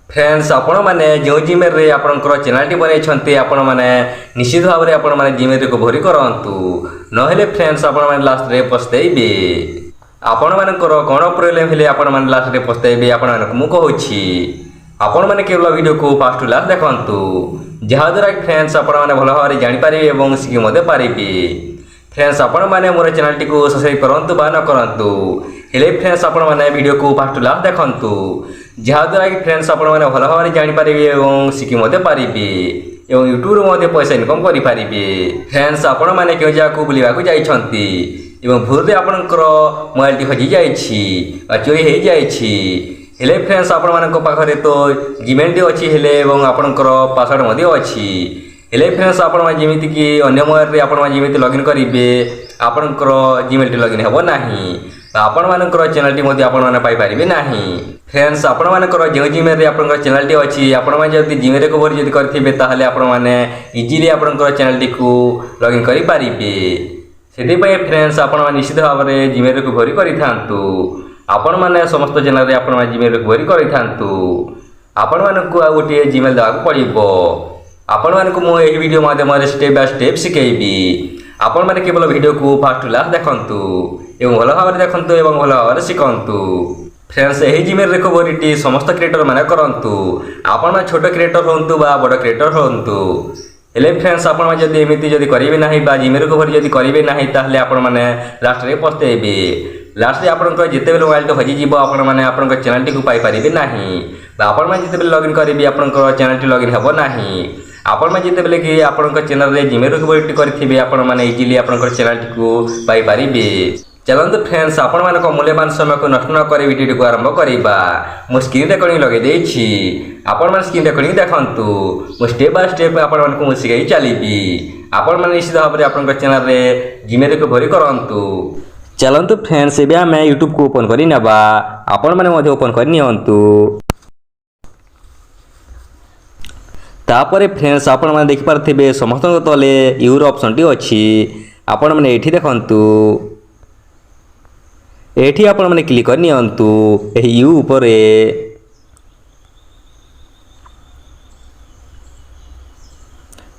Friends आपण मैंने जो जिमेल रे आपणकर चैनल टी बनई आपण मैंने निश्चित भाव में आपण मैंने जिमेल को भरी करंतु नहेले फ्रेंड्स आपण मैंने लास्ट रे पछतैबे आपण मानकर कौन प्रोब्लेम हेले आपण मैंने लास्ट रे पछतैबे आपण मानक मु कहूछि आपण मैंने केवल वीडियो को फास्ट टू लास्ट देखंतु जहाद्वारा फ्रेंड्स आपण मैंने भल भाव में जानीपारे और शिखी मध्य पारे फ्रेंड्स आपण मैंने मोर चैनल टी को सब्सक्राइब करंतु बा न करंतु हेले फ्रेंड्स आपण मैंने वीडियो को फास्ट टू लास्ट देखंतु जहाद्वारा कि फ्रेंड्स आपण मैंने भल भाव में जानीपारे और शिखी मध्य पारे और यूट्यूब मध्य पैसा इनकम करेंगे फ्रेंड्स आपण मैंने क्यों जगह बुलाक जाइछंती एवं भूल आपणकर मोबाइल हजि जाइए चोरी हो जाइए फ्रेंड्स आपण मान पाखे तो जीमेल टी अच्छी एवं आपणकर पासवर्ड अच्छी हेले फ्रेंड्स आपण जमीक अन्य मोबाइल आपड़ी लगइन करेंगे आपणकर जीमेल टी लगइन हे ना आपण मानकर चैनल टी आपण पाइपर ना फ्रेंड्स आपण मानकर जो जिमेल आप चैनल टी अच्छी आपड़ी जिमेल को भरी जब करेंगे ताहले आपण मैंने इजिली आपणकर चैनल टी को लगइन करेंगे से फ्रेंड्स आपण निश्चित भाव में जिमेल को भरी करूँ आपण मैंने समस्त चैनल आप जिमेल को भरी करूँ आपण मानक गोटे जिमेल देवाक पड़ो आपण मानक मुझे वीडियो माध्यम स्टेप बाय स्टेप शिखेबी आपण मैंने केवल वीडियो को फास्ट टू लास्ट देखंतु एवं भल भाव में देखंतु एवं भल भाव में शिखंतु फ्रेंड्स यही जिमेल रिकवरी समस्त क्रिएटर मैंने करंतु आपण मैंने छोट क्रिएटर होंतु बा बड़ क्रिएटर होंतु हेले फ्रेंड्स आपण जदि एमती जदि करेंगे ना जिमेल रिकवरी जदि करेंगे ना ताहले आपण मैंने लास्ट रे पछतैबे लास्ट रे आपनकर जिते बेले मोबाइल तो हजि जीव आपण मैंने आपनकर चैनल टी को पाई पारिबे नाही आपण मैंने जिते बेले लॉगिन करेंगे आपनकर चैनल टी लॉगिन हेबो नाही आपण मैंने जिते बेले कि आपनकर चैनल रे जिमेल रिकवरी करेंगे आपण मैंने इजिली आपनकर चैनल टी को पाई पारिबे चलते फ्रेंड्स आपण मानक मूल्यवान समय को नष्ट न कर वीडियो को आरंभ करवा मो स्क्रीन रेकर्डिंग लगे देछि आपण मैंने स्क्रीन रेकर्डिंग देखंतु मो स्टेप बाय स्टेप आपण मानक मु सिखाई चलीबी आपण मैंने निश्चित भाव में आपनकर चैनल रे जिमेल को भरी करंतु चलते फ्रेंड्स एबे आमे यूट्यूब को ओपन करी नबा आपण माने मध्ये ओपन करी नियंतु तापरे फ्रेंड्स आपण माने देख पारथिबे समस्त तले यूर ऑप्शन टी अछि आपण माने एठी देखंतु एठी आपण माने क्लिक कर नियंतु एही यू ऊपर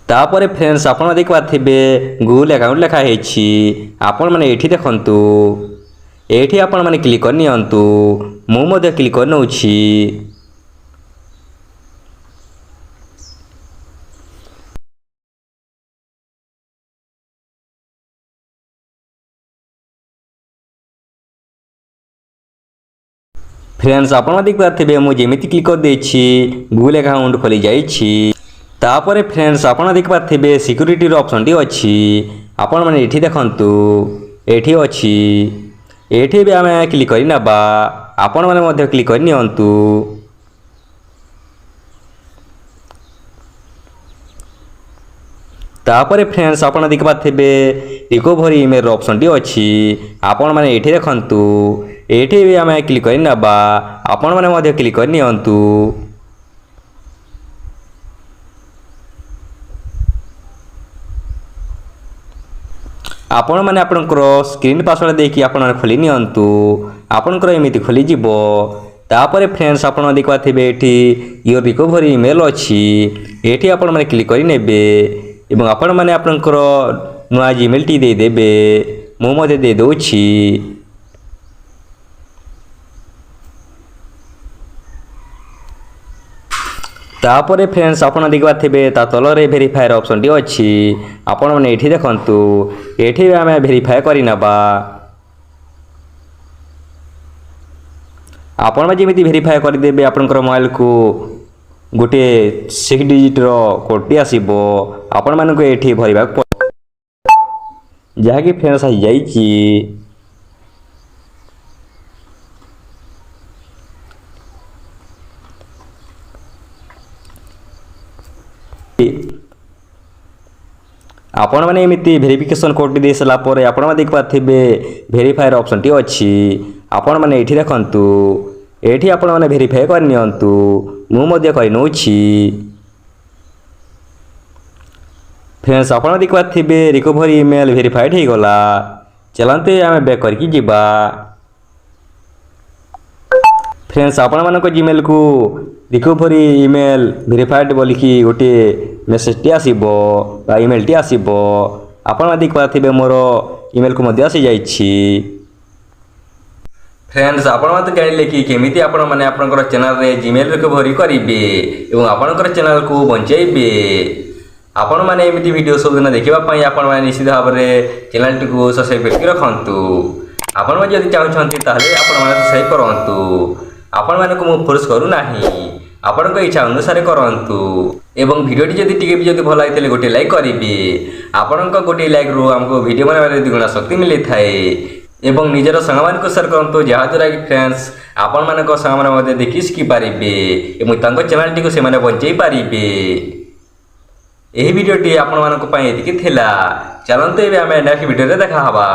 तापरे फ्रेंड्स आपण देख पारथिबे गूगल अकाउंट लेखा हेछि आपण माने एठी देखंतु एठी आपण माने क्लिक कर नियंतु मु मध्ये क्लिक कर नउछि फ्रेंड्स आपण देख पारथिबे मु जेमिति क्लिक कर देछि गूगल अकाउंट खोली जाइछि तापरे फ्रेंड्स आपण देख पारथिबे सिक्योरिटी रो ऑप्शन टी अछि आपण माने एठी देखंतु एठी अछि एठी भी आमे क्लिक करि नबा आपण माने मध्ये क्लिक कर नियंतु तापरे फ्रेंड्स आपण देख पारथिबे रिकवरी ईमेल रो ऑप्शन टी अछि आपण माने एठी देखंतु एठी भी आमे क्लिक करि नबा आपण माने मध्ये क्लिक कर नियंतु आपण माने आपनकर स्क्रीन पासवर्ड देकी आपण खोली नियंतु आपनकर एमिति खोली जीवो तापरे फ्रेंड्स आपण देख पाथिबे एठी योर रिकवरी ईमेल अछि एठी आपण माने क्लिक करि नेबे एवं आपण माने आपनकर नया जीमेल टी दे देबे मो मध्ये दे दोछि तापरे फ्रेंड्स आपण देख पाथिबे ता तलरे वेरीफायर ऑप्शन टी अछि आपण माने एठी देखंतु एठी आमे वेरीफाई करि नबा आपण में जेमिति वेरीफाई कर देबे आपनकर मोबाइल को गोटे 6 डिजिट रो कोड टी आसीबो आपण माने को एठी भरिबा जहा कि फ्रेंड्स आ जाईची आपण माने एमिति वेरिफिकेशन कोड दे सला परे आपण माने देख पाथिबे वेरीफायर ऑप्शन टी अछि आपण माने एठी देखंतु एठी आपण माने वेरीफाई कर नियंतु मु मध्ये करि नउछि फ्रेंड्स आपण देख पाथिबे रिकवरी ईमेल वेरीफाइड हे गला चलते आमे बैक करके जीवा फ्रेंड्स आपण मानक जीमेल को ରିକଭରି ଇମେଲ୍ ଭେରିଫାଏଡ଼୍ ବୋଲିକି ଗୋଟିଏ ମେସେଜଟି ଆସିବ ବା ଇମେଲଟି ଆସିବ। ଆପଣ ଦେଖିପାରୁଥିବେ ମୋର ଇମେଲକୁ ମଧ୍ୟ ଆସିଯାଇଛି। ଫ୍ରେଣ୍ଡସ୍ ଆପଣମାନେ ଜାଣିଲେ କି କେମିତି ଆପଣମାନେ ଆପଣଙ୍କର ଚ୍ୟାନେଲରେ ଜିମେଲ୍ ରିକଭରି କରିବେ ଏବଂ ଆପଣଙ୍କର ଚ୍ୟାନେଲକୁ ବଞ୍ଚାଇବେ। ଆପଣମାନେ ଏମିତି ଭିଡ଼ିଓ ସବୁଦିନ ଦେଖିବା ପାଇଁ ଆପଣମାନେ ନିଶ୍ଚିତ ଭାବରେ ଚ୍ୟାନେଲଟିକୁ ସବସ୍କ୍ରାଇବ୍ କରିକି ରଖନ୍ତୁ। ଆପଣମାନେ ଯଦି ଚାହୁଁଛନ୍ତି ତାହେଲେ ଆପଣମାନେ ସବସ୍କ୍ରାଇବ୍ କରନ୍ତୁ। ଆପଣମାନଙ୍କୁ ମୁଁ ଫୋର୍ସ କରୁନାହିଁ, ଆପଣଙ୍କ ଇଚ୍ଛା ଅନୁସାରେ କରନ୍ତୁ। ଏବଂ ଭିଡ଼ିଓଟି ଯଦି ଭଲ ଲାଗିଥିଲେ ଗୋଟିଏ ଲାଇକ୍ କରିବେ। ଆପଣଙ୍କ ଗୋଟିଏ ଲାଇକ୍ରୁ ଆମକୁ ଭିଡ଼ିଓ ବନାଇବାରେ ଦ୍ୱିଗୁଣ ଶକ୍ତି ମିଳିଥାଏ। ଏବଂ ନିଜର ସାଙ୍ଗମାନଙ୍କୁ ସେୟାର କରନ୍ତୁ, ଯାହାଦ୍ୱାରା କି ଫ୍ରେଣ୍ଡସ୍ ଆପଣମାନଙ୍କ ସାଙ୍ଗମାନେ ମଧ୍ୟ ଦେଖି ଶିଖିପାରିବେ ଏବଂ ତାଙ୍କ ଚ୍ୟାନେଲଟିକୁ ସେମାନେ ବଞ୍ଚାଇ ପାରିବେ। ଏହି ଭିଡ଼ିଓଟି ଆପଣମାନଙ୍କ ପାଇଁ ଏତିକି ଥିଲା। ଚାଲନ୍ତୁ ଏବେ ଆମେ ନେକ୍ସଟ ଭିଡ଼ିଓରେ ଦେଖା ହେବା।